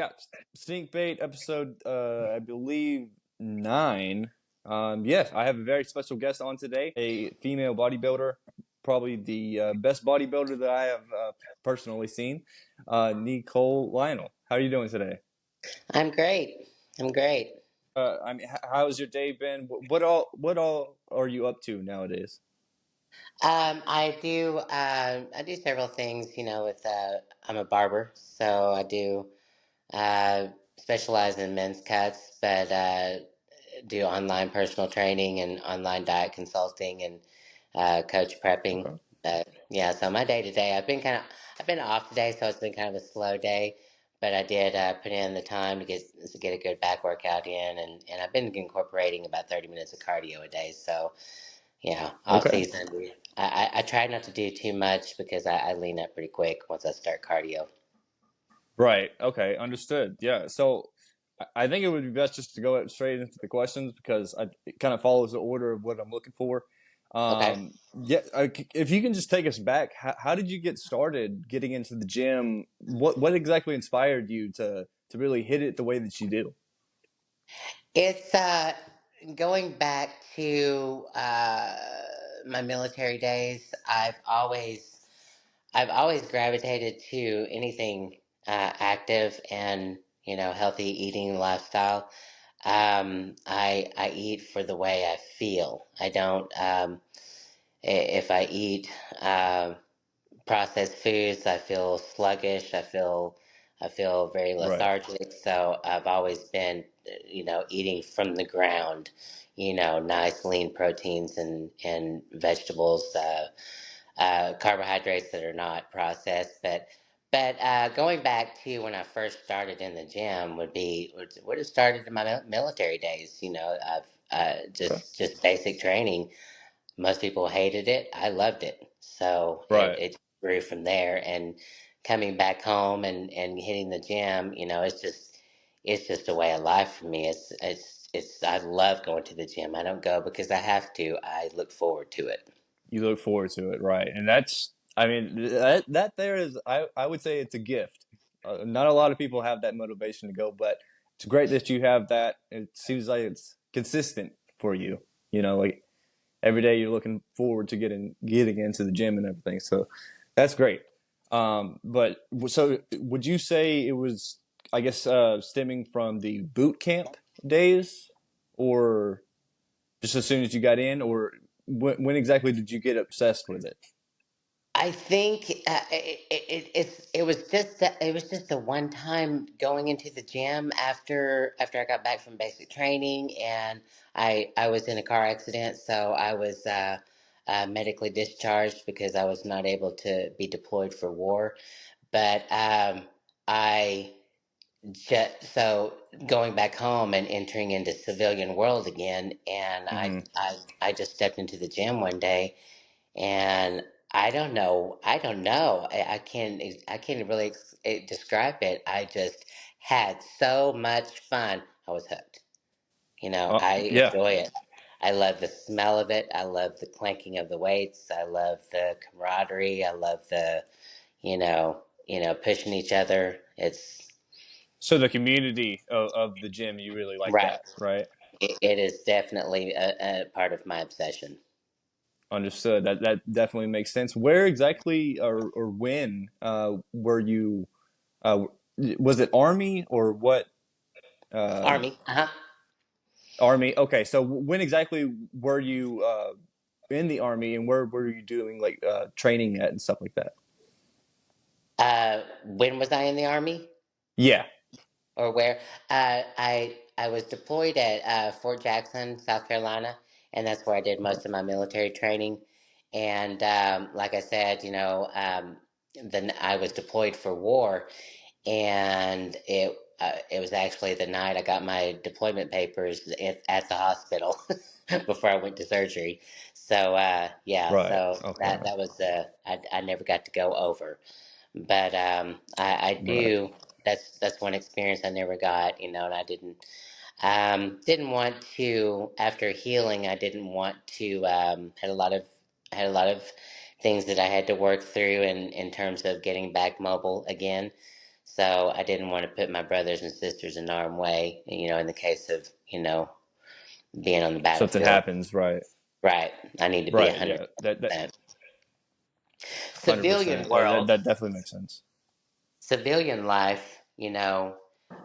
Yeah, Stink Bait episode, I believe 9. Yes, I have a very special guest on today, a female bodybuilder, probably the best bodybuilder that I have personally seen, Neekole Lionel. How are you doing today? I'm great. I'm great. How's your day been? What all are you up to nowadays? I do several things. With I'm a barber, so I do uh, specialize in men's cuts, but do online personal training and online diet consulting and coach prepping. Okay. But yeah, so my day to day, I've been off today, so it's been kind of a slow day. But I did put in the time to get a good back workout in, and I've been incorporating about 30 minutes of cardio a day. So yeah, off Okay. season, I try not to do too much because I lean up pretty quick once I start cardio. Right. Okay. Understood. Yeah. So I think it would be best just to go straight into the questions because it kind of follows the order of what I'm looking for. Okay. Yeah. If you can just take us back, how did you get started getting into the gym? What exactly inspired you to really hit it the way that you do? It's going back to my military days. I've always gravitated to anything active and healthy eating lifestyle. I eat for the way I feel. I don't. If I eat processed foods, I feel sluggish. I feel very Right. lethargic. So I've always been, eating from the ground. Nice lean proteins and vegetables, carbohydrates that are not processed. But going back to when I first started in the gym would have started in my military days. I've Okay. just basic training. Most people hated it. I loved it. So it, Right. it grew from there. And coming back home and hitting the gym, it's just a way of life for me. I love going to the gym. I don't go because I have to. I look forward to it. You look forward to it, right? And that's, I mean, that there is, I would say it's a gift. Not a lot of people have that motivation to go, but it's great that you have that. It seems like it's consistent for you. Like every day you're looking forward to getting into the gym and everything. So that's great. But so would you say it was, I guess, stemming from the boot camp days, or just as soon as you got in, or when exactly did you get obsessed with it? I think it was just the one time going into the gym after I got back from basic training, and I was in a car accident, so I was medically discharged because I was not able to be deployed for war. But I just so going back home and entering into civilian world again, and I Hmm. I I just stepped into the gym one day, and I don't know. I don't know. I can't really describe it. I just had so much fun. I was hooked. I Yeah. enjoy it. I love the smell of it. I love the clanking of the weights. I love the camaraderie. I love the, pushing each other. It's So the community of the gym, you really like right. that, right? It is definitely a part of my obsession. Understood. That definitely makes sense. Where exactly or when were you? Uh, was it Army or what? Uh, Army. Uh huh. Army. Okay, so when exactly were you in the Army, and where were you doing like training at and stuff like that? When was I in the army? Yeah. Or where I was deployed at Fort Jackson, South Carolina, and that's where I did Okay. most of my military training. And like I said, then I was deployed for war, and it was actually the night I got my deployment papers at the hospital before I went to surgery. So yeah, Right. so that Okay. that was I never got to go over. But I Right. do. That's one experience I never got, and I didn't want to. After healing, I didn't want to. Had a lot of things that I had to work through in terms of getting back mobile again. So I didn't want to put my brothers and sisters in harm's way, in the case of, being on the Something battlefield. happens, right? Right. I need to be Right. 100%. Yeah. That 100%. Civilian world, That definitely makes sense. civilian life,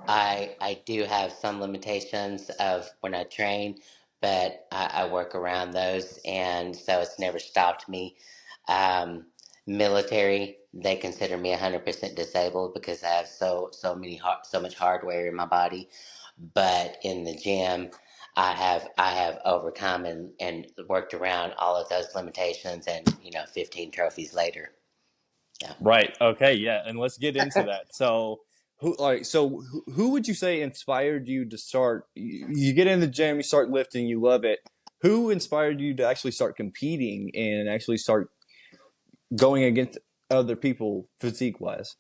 I do have some limitations of when I train, but I work around those, and so it's never stopped me. Um, Military, they consider me 100% disabled because I have so much hardware in my body. But in the gym, I have overcome and worked around all of those limitations, and 15 trophies later. Yeah. Right. Okay. Yeah. And let's get into that. So, who would you say inspired you to start? You get in the gym, you start lifting, you love it. Who inspired you to actually start competing and actually start going against other people physique wise?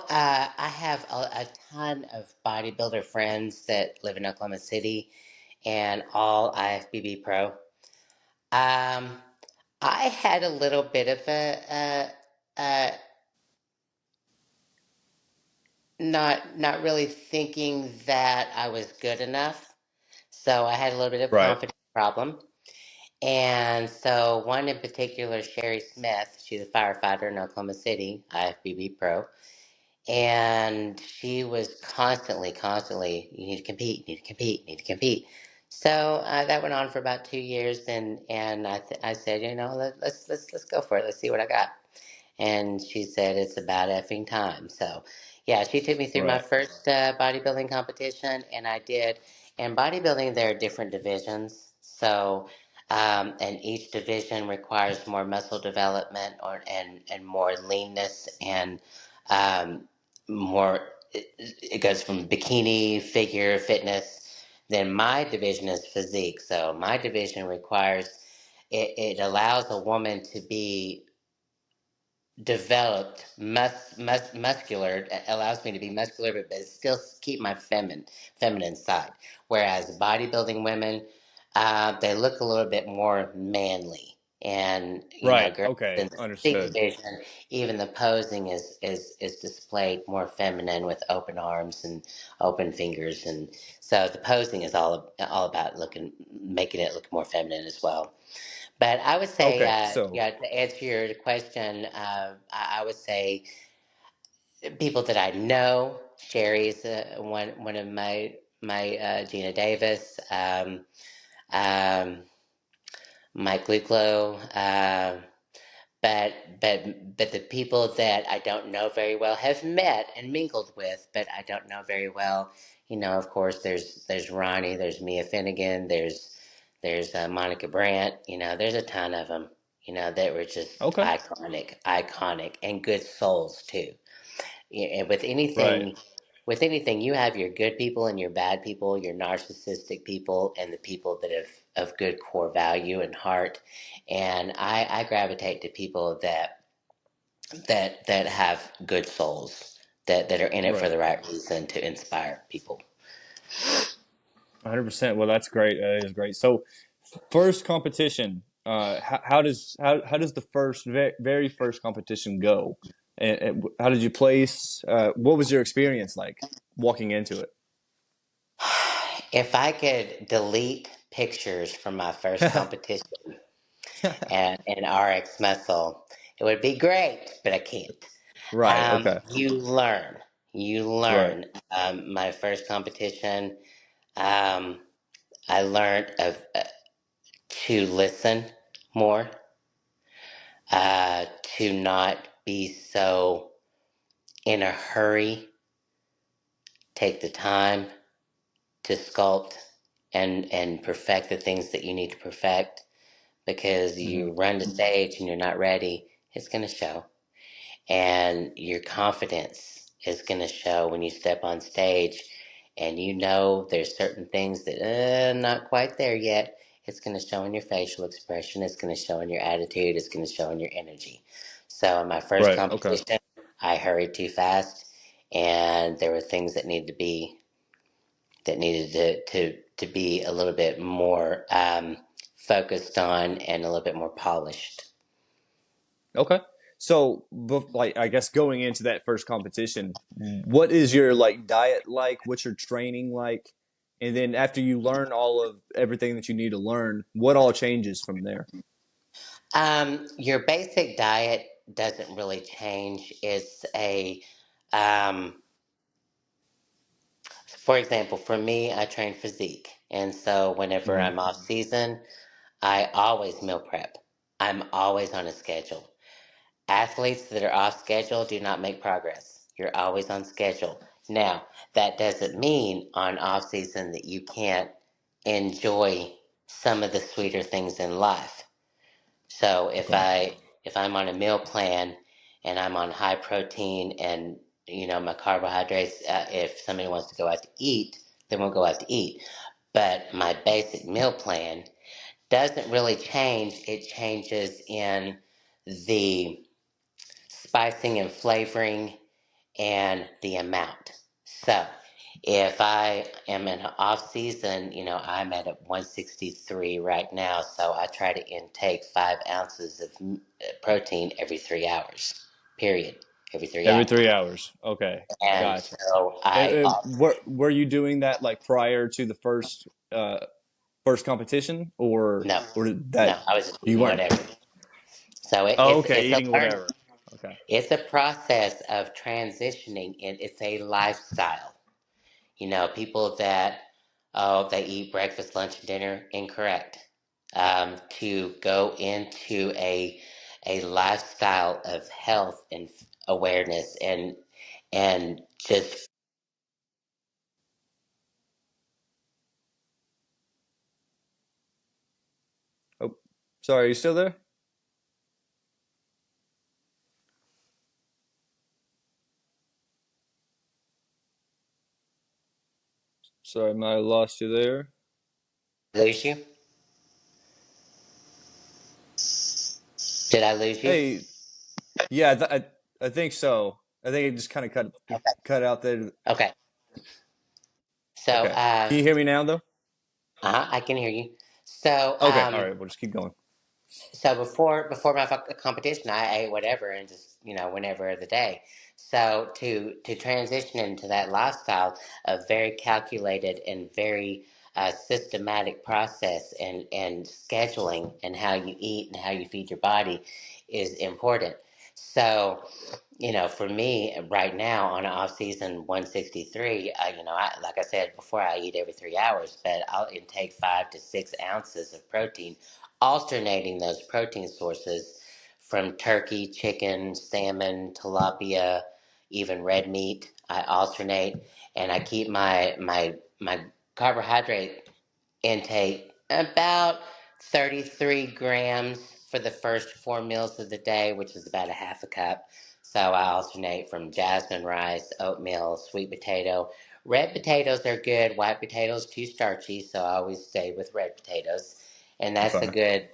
I have a ton of bodybuilder friends that live in Oklahoma City and all IFBB pro. I had a little bit of a not really thinking that I was good enough, so I had a little bit of Right. confidence problem. And so one in particular, Sherry Smith, she's a firefighter in Oklahoma City, IFBB pro. And she was constantly, you need to compete, you need to compete, you need to compete. So that went on for about 2 years, and I said, let's go for it. Let's see what I got. And she said it's about effing time. So yeah, she took me through my Right. first bodybuilding competition, and I did. And bodybuilding, there are different divisions. So and each division requires more muscle development and more leanness and um, more. It goes from bikini, figure, fitness. Then my division is physique. So my division requires it allows a woman to be developed muscular, allows me to be muscular but still keep my feminine side, whereas bodybuilding women, they look a little bit more manly, and Right. girls in Okay. the physique Understood. division, even the posing is displayed more feminine with open arms and open fingers, and so the posing is all about making it look more feminine as well. But I would say, Okay. So, yeah, to answer your question, I would say people that I know. Sherry's one of my Gina Davis, um, Mike Luclo, but the people that I don't know very well have met and mingled with, but I don't know very well. Of course, there's Ronnie, there's Mia Finnegan, there's Monica Brandt. There's a ton of them. That were just okay. iconic, and good souls too. Yeah, and Right. with anything, you have your good people and your bad people, your narcissistic people, and the people that have of good core value and heart. And I gravitate to people that have good souls, that are in it for Right. the right reason to inspire people. 100%. Well, that's great. That is great. So, first competition. How does the very first competition go? And how did you place? What was your experience like walking into it? If I could delete pictures from my first competition and RX muscle, it would be great, but I can't. Right. Okay. You learn. You Right. learn. My first competition, um, I learned to listen more, to not be so in a hurry. Take the time to sculpt and perfect the things that you need to perfect, because Hmm. you run the stage and you're not ready, it's going to show. And your confidence is going to show when you step on stage, and there's certain things that not quite there yet. It's going to show in your facial expression, it's going to show in your attitude, it's going to show in your energy. So in my first Right. Okay. competition, I hurried too fast, and there were things that needed to be a little bit more focused on and a little bit more polished. Okay. So, like, I guess going into that first competition, what is your like diet like? What's your training like? And then after you learn all of everything that you need to learn, what all changes from there? Your basic diet doesn't really change. It's um, for example, for me, I train physique. And so whenever Hmm. I'm off season, I always meal prep. I'm always on a schedule. Athletes that are off schedule do not make progress. You're always on schedule. Now, that doesn't mean on off season that you can't enjoy some of the sweeter things in life. So Okay. if I'm on a meal plan and I'm on high protein and my carbohydrates, if somebody wants to go out to eat, then we'll go out to eat. But my basic meal plan doesn't really change. It changes in the spicing and flavoring and the amount. So if I am in off season, I'm at a 163 right now, so I try to intake 5 ounces of protein every 3 hours. Period. Every three Every hours. 3 hours. Okay. And Gotcha. so I also Were you doing that like prior to the first competition, no, or did no, that I was just you eating weren't? whatever. So Oh, it's okay, it's a eating learning. whatever. Okay. It's a process of transitioning, and it's a lifestyle. People that, oh, they eat breakfast, lunch, and dinner, incorrect. To go into a lifestyle of health and awareness and just Oh, sorry, are you still there? Sorry, I might have lost you there. lose you. Did I lose you? Hey, yeah, I think so. I think it just kind of Okay. cut out there. Okay. So, Okay. Can you hear me now though? I can hear you. So, Okay. All right. We'll just keep going. So before my competition, I ate whatever and just whenever of the day. So to transition into that lifestyle of very calculated and very systematic process and scheduling and how you eat and how you feed your body is important. So for me right now on an off season 163, like I said before, I eat every 3 hours, but I'll intake 5 to 6 ounces of protein, alternating those protein sources from turkey, chicken, salmon, tilapia, even red meat. I alternate, and I keep my carbohydrate intake about 33 grams for the first 4 meals of the day, which is about a half a cup. So I alternate from jasmine rice, oatmeal, sweet potato. Red potatoes are good. White potatoes too starchy, so I always stay with red potatoes. And Okay.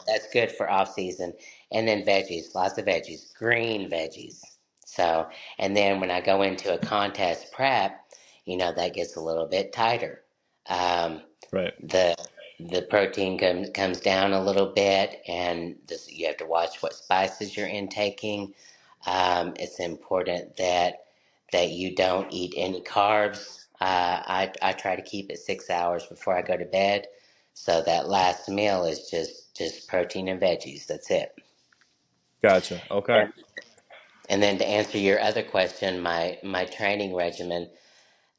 that's good for off season. And then veggies, lots of veggies, green veggies. So, and then when I go into a contest prep, that gets a little bit tighter. Um, Right. the the protein comes down a little bit, and you have to watch what spices you're intaking. It's important that you don't eat any carbs. I try to keep it 6 hours before I go to bed, so that last meal is just protein and veggies. That's it. Gotcha. Okay. And, and then to answer your other question, my training regimen.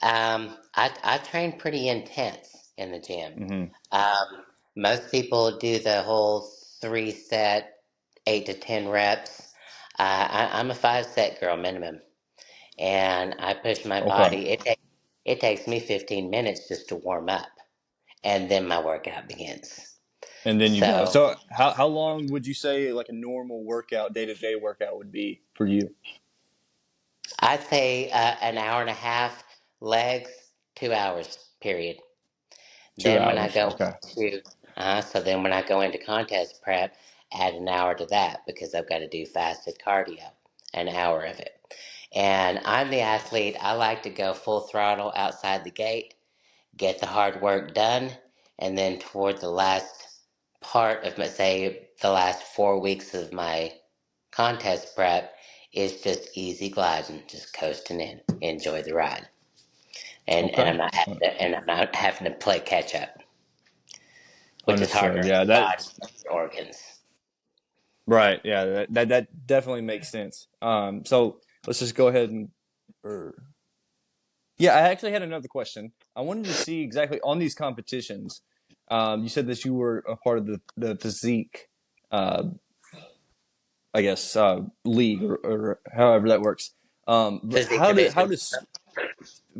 I train pretty intense in the gym. Hmm. Most people do the whole 3 set, 8 to 10 reps. I'm a 5 set girl minimum, and I push my Okay. body. It takes me 15 minutes just to warm up, and then my workout begins. And then you go. So So how long would you say like a normal workout, day to day workout would be for you? I'd say an hour and a half legs, 2 hours period. Two Then when I hours. go Okay. into so then when I go into contest prep, add an hour to that because I've got to do fasted cardio, an hour of it. And I'm the athlete. I like to go full throttle outside the gate, get the hard work done, and then toward the last part of say the last 4 weeks of my Contest prep is just easy gliding, just coasting in, enjoy the ride, and Okay. I'm not having to play catch up, which is harder Understood. on Yeah, your body that's and your organs. right. Yeah, that definitely makes sense. So let's just go ahead and or yeah, I actually had another question. I wanted to see exactly on these competitions. You said that you were a part of the physique, uh, I guess, league or however that works. But Physique division. how does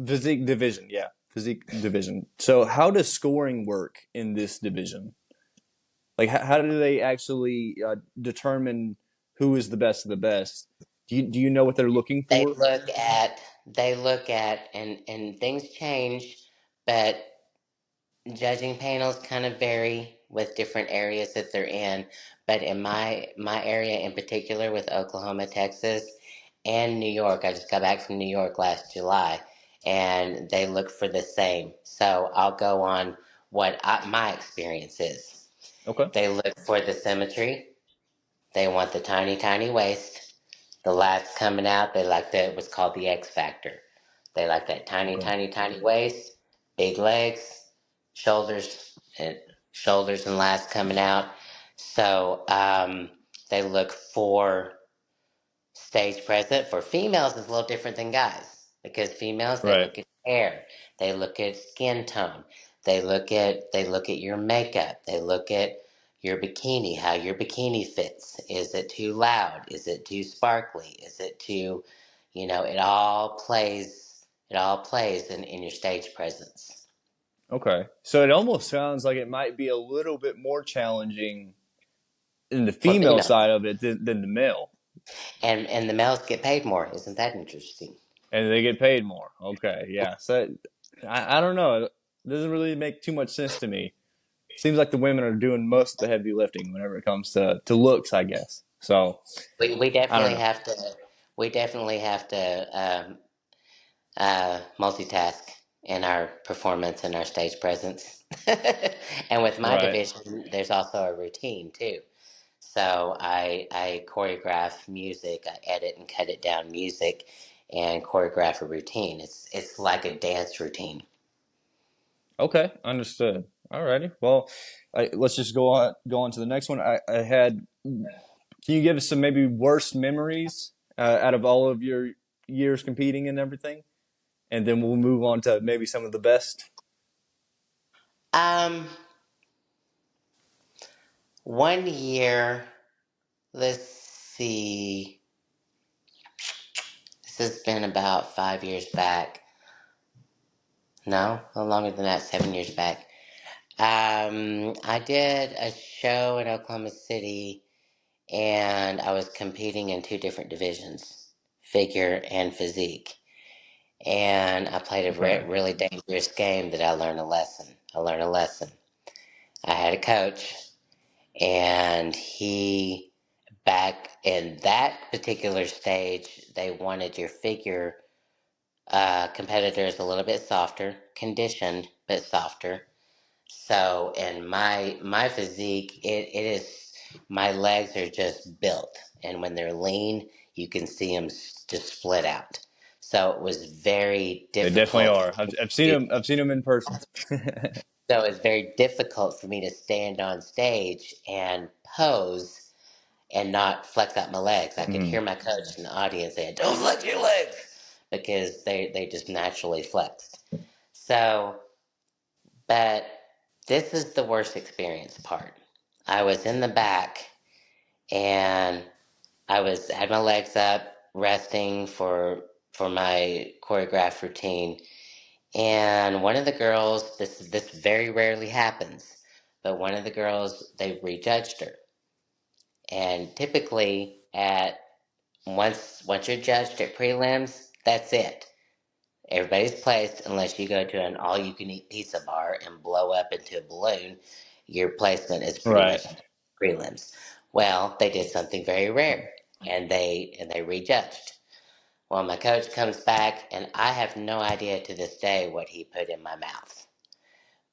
physique division? Yeah, physique division. So how does scoring work in this division? Like, how do they actually determine who is the best of the best? Do you know what they're looking They for? look at and things change, but judging panels kind of vary with different areas that they're in. But in my area in particular, with Oklahoma, Texas, and New York, I just got back from New York last July, and they look for the same. So I'll go on my experience is. Okay. They look for the symmetry. They want the tiny, tiny waist. The lats coming out, they like what's called the X factor. They like that tiny, Okay. tiny, tiny waist, big legs, shoulders, and lats coming out. So they look for stage present. For females, it's a little different than guys because females they Right. look at hair, they look at skin tone, they look at your makeup, they look at your bikini, how your bikini fits. Is it too loud? Is it too sparkly? Is it too, it all plays. It all plays in your stage presence Okay. So it almost sounds like it might be a little bit more challenging in the for female females, side of it than the male, and the males get paid more. Isn't that interesting? and they get paid more. Okay. Yeah. So I don't know. It doesn't really make too much sense to me. Seems like the women are doing most of the heavy lifting whenever it comes to looks, I guess. So We I don't definitely know. have to. We definitely have to multitask in our performance and our stage presence. And with my Right. division, there's also a routine too. So I choreograph music, I edit and cut it down music, and choreograph a routine. It's like a dance routine. Okay. Understood. Alrighty. Well, let's just go on to the next one. I had. Can you give us some maybe worst memories out of all of your years competing and everything? And then we'll move on to maybe some of the best. Um, one year, let's see, this has been about 5 years back. No, no longer than that, 7 years back. I did a show in Oklahoma City, and I was competing in two different divisions, figure and physique. And I played a Okay. really dangerous game that I learned a lesson. I learned a lesson. I had a coach, and back in that particular stage, they wanted your figure competitors a little bit softer, conditioned, but softer. So in my physique, it is my legs are just built, and when they're lean, you can see them just split out. So it was very They definitely difficult for are. me I've seen to. them. I've seen them in person. So it's very difficult for me to stand on stage and pose and not flex out my legs. I could Mhm. hear my coach in the audience saying, "Don't flex your legs," because they just naturally flexed. So, but this is the worst experience part. I was in the back, and had my legs up resting for my choreographed routine, and one of the girls, this very rarely happens, but one of the girls, they prejudged her. And typically at once you're judged at prelims, that's it. Everybody's placed unless you go to an all you can eat pizza bar and blow up into a balloon. Your placement is pretty Right. much prelims. Well, they did something very rare, and they rejudged. Well, my coach comes back, and I have no idea to this day what he put in my mouth.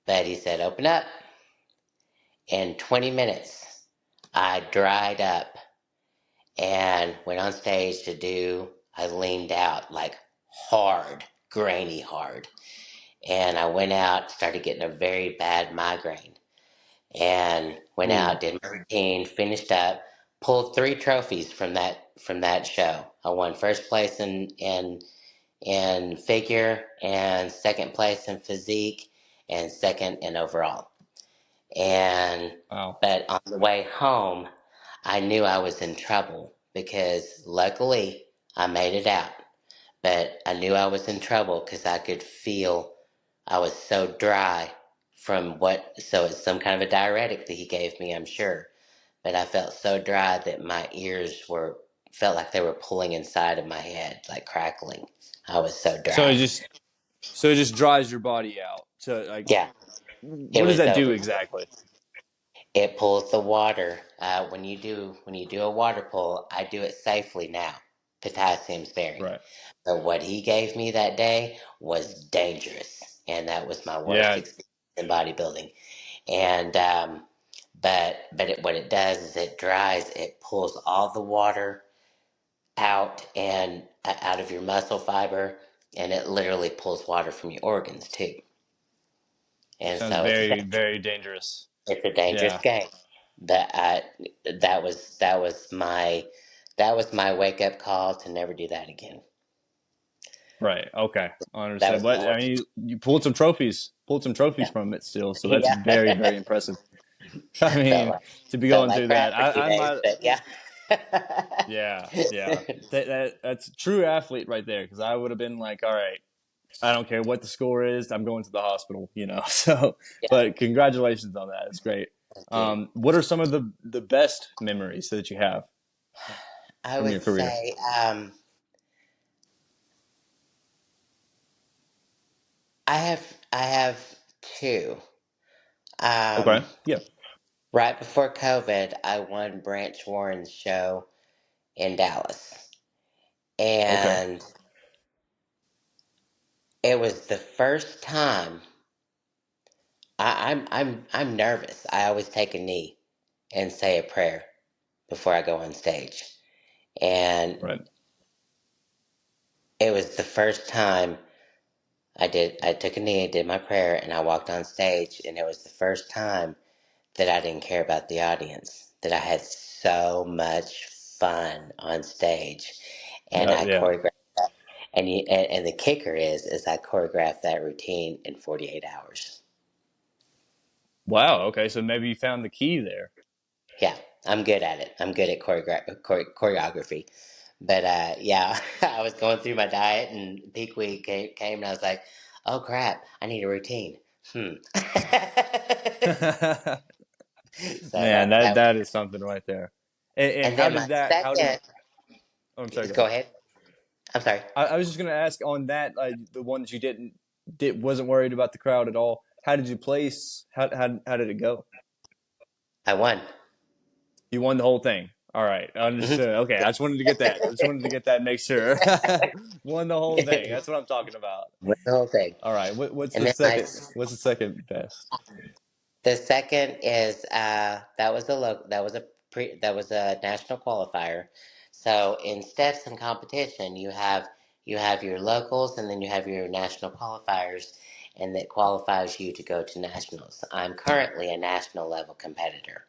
But he said, "Open up." In 20 minutes, I dried up, and went on stage to do. I leaned out like hard, grainy hard, and I went out, started getting a very bad migraine, and went Ooh, out, did my routine, finished up, pulled three trophies from that show. I won first place in figure, and second place in physique, and second in overall. And wow. but on the way home, I knew I was in trouble because luckily I made it out. But I knew I was in trouble because I could feel I was so dry from so it's some kind of a diuretic that he gave me, I'm sure. But I felt so dry that my ears felt like they were pulling inside of my head, like crackling. I was so So dry. it just dries your body out. So like, Yeah, it what does was that do over. exactly? It pulls the water. When you do a water pull, I do it safely now. Potassium sparing. Right. So what he gave me that day was dangerous, and that was my worst Yeah. experience in bodybuilding. And what it does is it dries. It pulls all the water out and out of your muscle fiber, and it literally pulls water from your organs too. And Sounds so very, very dangerous. it's a dangerous Yeah. game. That I, that was my wake up call to never do that again. Right. Okay. I That understand. was the But I worst. mean, you pulled some trophies Yeah, from it still. So that's yeah. very, very impressive. I felt mean, like to be felt going like through that, crap for 2 days, might, but yeah. yeah, yeah. That's a true athlete right there. Because I would have been like, all right, I don't care what the score is, I'm going to the hospital. So, Yeah, but congratulations on that. It's great. thank you. What are some of the best memories that you have I from would your career? say I have two. Um, Okay. Yeah. right before COVID, I won Branch Warren's show in Dallas, Okay. and it was the first time. I'm nervous. I always take a knee and say a prayer before I go on stage, and Right. it was the first time I did. I took a knee, did my prayer, and I walked on stage, and it was the first time that I didn't care about the audience. That I had so much fun on stage, and I Yeah. choreographed. And the kicker is I choreographed that routine in 48 hours. Wow. Okay. So maybe you found the key there. Yeah, I'm good at it. I'm good at choreography. But yeah, I was going through my diet, and peak week came, and I was like, "Oh crap, I need a routine." So Man, that was, that is something right there. And and how then my did that? How did? second. Oh, I'm sorry. Go Go ahead. ahead. I'm sorry. I was just gonna ask on that, the one that you wasn't worried about the crowd at all. How did you place? How did it go? I won. You won the whole thing. All right, Hmm. understood. Okay, I Yeah. just wanted to get that. I just wanted to get that. And make sure won the whole thing. That's what I'm talking about. Won the whole thing. All right. What's And the then my second? What's the second best? the second is that was a national qualifier. So in steps and competition, you have your locals, and then you have your national qualifiers, and that qualifies you to go to nationals. I'm currently a national level competitor,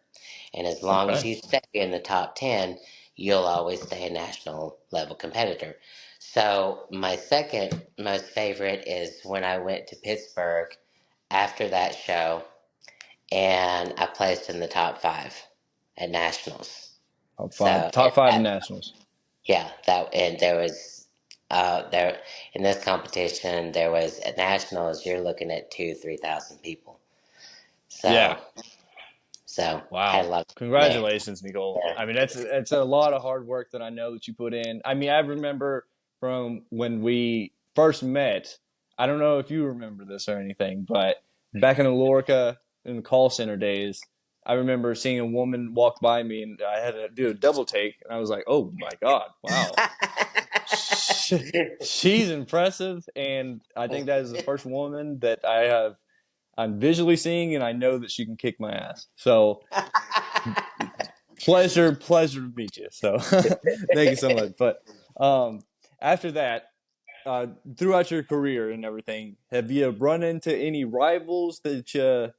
and as long as Okay. you stay in the top 10, you'll always stay a national level competitor. So my second most favorite is when I went to Pittsburgh after that show, and I placed in the top five at nationals. Top five. So, Top five nationals. yeah, that and there was there in this competition there was at nationals you're looking at 2-3 thousand people. Yeah. So had a Wow. lot of fun there. Congratulations, Nicole. Yeah. I mean, that's a lot of hard work that I know that you put in. I mean, I remember from when we first met. I don't know if you remember this or anything, but back in Alorica in the call center days, I remember seeing a woman walk by me and I had to do a double take, and I was like, "Oh my god, wow, she's impressive." And I think that is the first woman that I'm visually seeing, and I know that she can kick my ass. So pleasure to meet you. So thank you so much. But um, after that, uh, throughout your career and everything, have you run into any rivals that you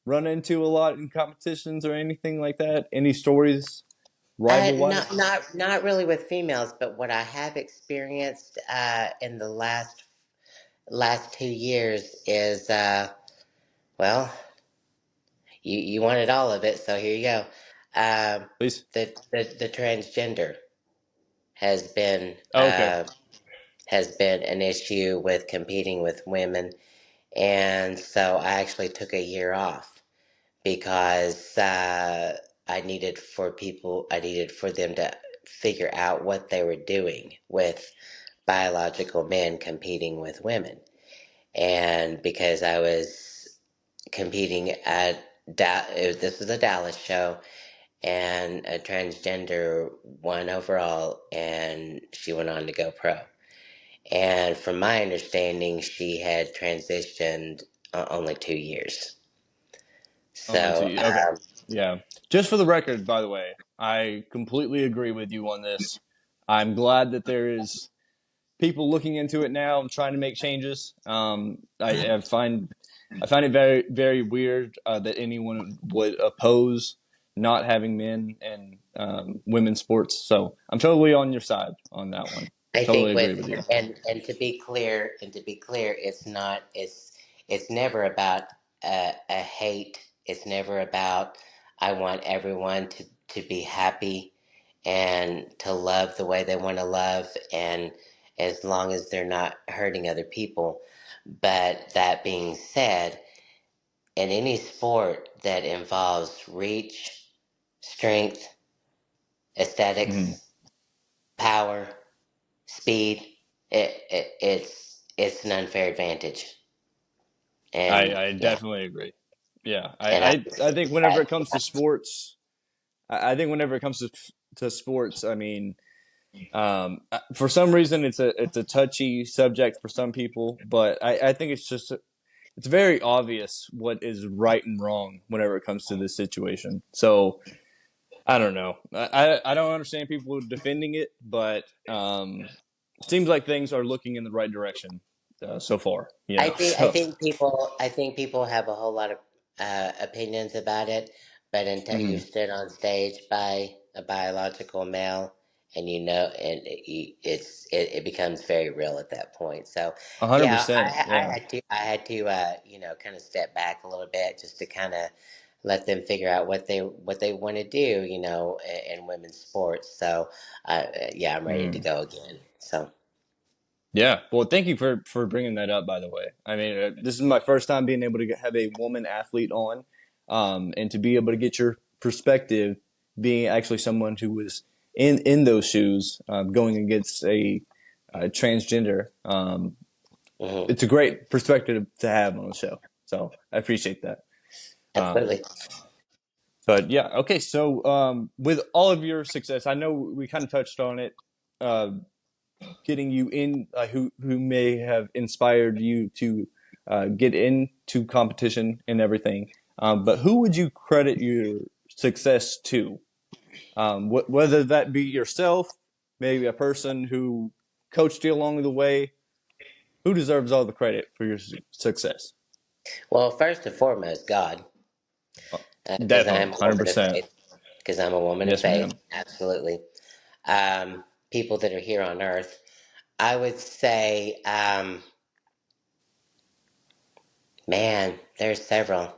run into a lot in competitions or anything like that? Any stories rival wise? Not really with females, but what I have experienced in the last 2 years is well, you wanted all of it, so here you go. Um, Please. the transgender has been Oh, okay. an issue with competing with women, and so I actually took a year off because I needed for them to figure out what they were doing with biological men competing with women. And because I was competing at this was a Dallas show, and a transgender won overall, and she went on to go pro. And from my understanding, she had transitioned only 2 years. Only So, two. Okay. Yeah. Just for the record, by the way, I completely agree with you on this. I'm glad that there is people looking into it now and trying to make changes. I find it very very weird that anyone would oppose not having men and women's sports. So I'm totally on your side on that one. I Totally think agree with with you. and to be clear, it's never about a hate. It's never about I want everyone to be happy and to love the way they want to love, and as long as they're not hurting other people. But that being said, in any sport that involves reach, strength, Mhm. aesthetics, power, speed, it's an unfair advantage, and I yeah, definitely agree. Yeah, and I I think whenever it comes to sports, I think whenever it comes to sports, I mean, for some reason it's a touchy subject for some people, but I think it's just it's very obvious what is right and wrong whenever it comes to this situation. So I don't know. I don't understand people defending it, but it seems like things are looking in the right direction so far. You know, so. I think people have a whole lot of opinions about it, but until you Mhm. stood on stage by a biological male, and it becomes very real at that point. So, yeah, 100%. Yeah. I had to kind of step back a little bit just to kind of let them figure out what they want to do, in women's sports. So, yeah, I'm ready to Mm. go again. So. Yeah. Well, thank you for bringing that up. By the way, I mean this is my first time being able to have a woman athlete on, and to be able to get your perspective, being actually someone who was in those shoes, going against a transgender. Mhm. It's a great perspective to have on the show. So I appreciate that. Um, Absolutely. but yeah, okay. So with all of your success, I know we kind of touched on it. Uh, Getting you in, who may have inspired you to get into competition and everything. But who would you credit your success to? Whether that be yourself, maybe a person who coached you along the way. Who deserves all the credit for your success? Well, first and foremost, God, Uh, because I Definitely, am a woman of 100%. faith. Because I'm a woman of Yes, faith, ma'am. absolutely. People that are here on Earth, I would say, man, there's several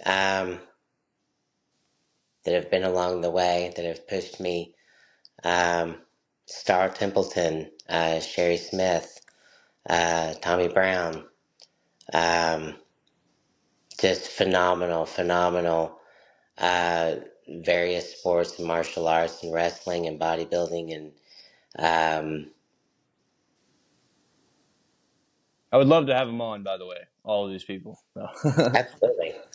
that have been along the way that have pushed me. Um, Star Templeton, Sherry Smith, Tommy Brown, um, just phenomenal. Various sports, and martial arts, and wrestling, and bodybuilding, and um, I would love to have them on. By the way, all of these people. So.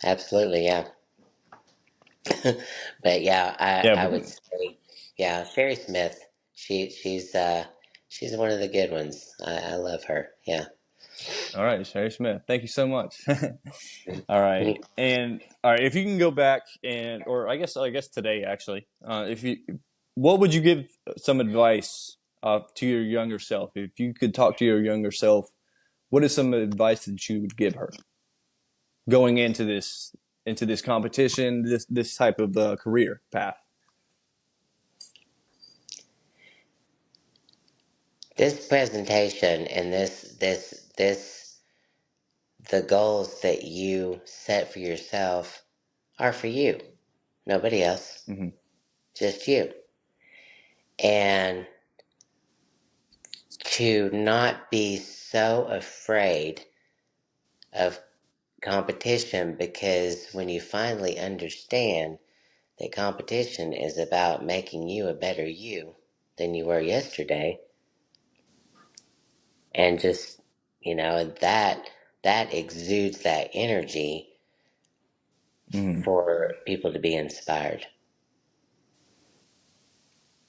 absolutely, yeah. But yeah, Yeah, I but would say, yeah, Sherry Smith. She's one of the good ones. I love her. Yeah. All right, Sherry Smith. Thank you so much. All right, and all right, if you can go back and, or I guess today actually, if you, what would you give some advice to your younger self? If you could talk to your younger self, what is some advice that you would give her going into this competition, this type of career path? This presentation and this the goals that you set for yourself are for you, nobody else, Hmm. just you. And to not be so afraid of competition, because when you finally understand that competition is about making you a better you than you were yesterday, and just, that exudes that energy Hmm. for people to be inspired.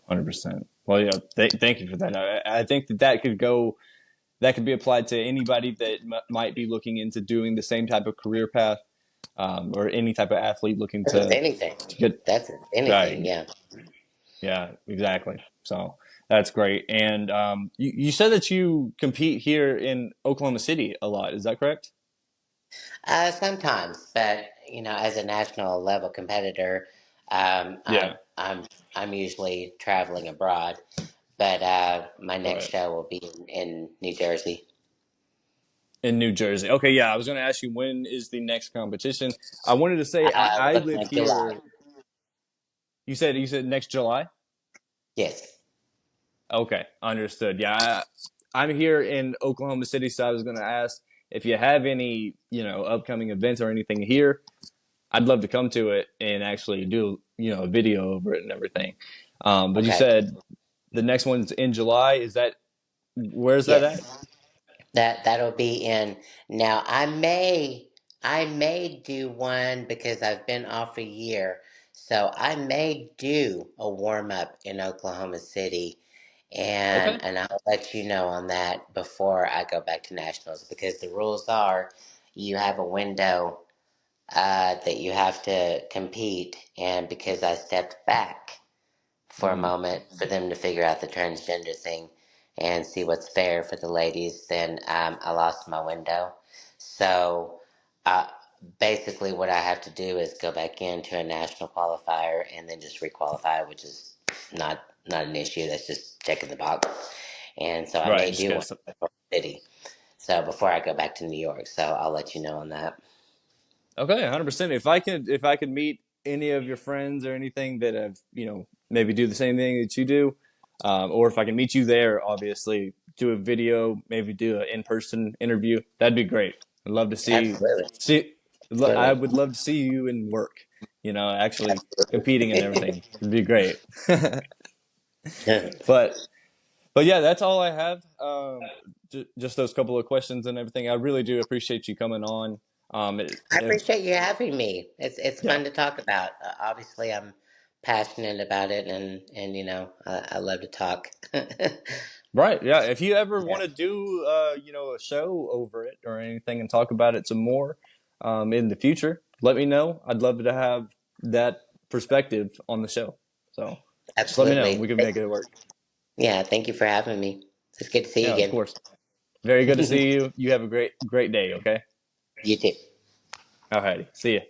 100%. Well, yeah. Thank you for that. I think that could go. That could be applied to anybody that might be looking into doing the same type of career path, or any type of athlete looking That's anything. to get That's anything, right. yeah. Yeah, exactly. So that's great. And you said that you compete here in Oklahoma City a lot. Is that correct? Sometimes, but as a national level competitor, um, I, Yeah. I'm I'm usually traveling abroad. But my next Right. show will be in New Jersey. In New Jersey. Okay, yeah. I was going to ask you, when is the next competition? I wanted to say I Looking live like July. here. You said next July. Yes. Okay, understood. Yeah, I'm here in Oklahoma City, so I was going to ask if you have any, upcoming events or anything here. I'd love to come to it and actually do, a video over it and everything. But you Okay. said the next one's in July. Is that, where's that at? Yes. That'll be in. Now I may do one because I've been off a year, so I may do a warm up in Oklahoma City, Okay. and I'll let you know on that before I go back to nationals, because the rules are you have a window that you have to compete, and because I stepped back for a Hmm. moment for them to figure out the transgender thing and see what's fair for the ladies, then I lost my window. So uh, basically, what I have to do is go back into a national qualifier and then just requalify, which is not an issue. That's just checking the box. And so I Right. may Just do one guess. in Oklahoma City. So before I go back to New York, so I'll let you know on that. Okay, 100%. If I could meet any of your friends or anything that have, maybe do the same thing that you do, or if I can meet you there, obviously do a video, maybe do an in-person interview, that'd be great. I'd love to Absolutely, see. I absolutely, would love to see you in work. Actually competing and absolutely. everything. It'd be great. but but yeah, that's all I have. Just those couple of questions and everything. I really do appreciate you coming on. I If appreciate you having me. It's Yeah. fun to talk about. Obviously, I'm passionate about it, and I love to talk. Right. Yeah. If you ever Yeah, want to do, a show over it or anything and talk about it some more, in the future, let me know. I'd love to have that perspective on the show. So just let me know. We absolutely. can make it work. Yeah, thank you for having me. It's good to see Yeah, of you course. Very good to again. see you. You have a great day. Okay. You too. Alrighty. See ya.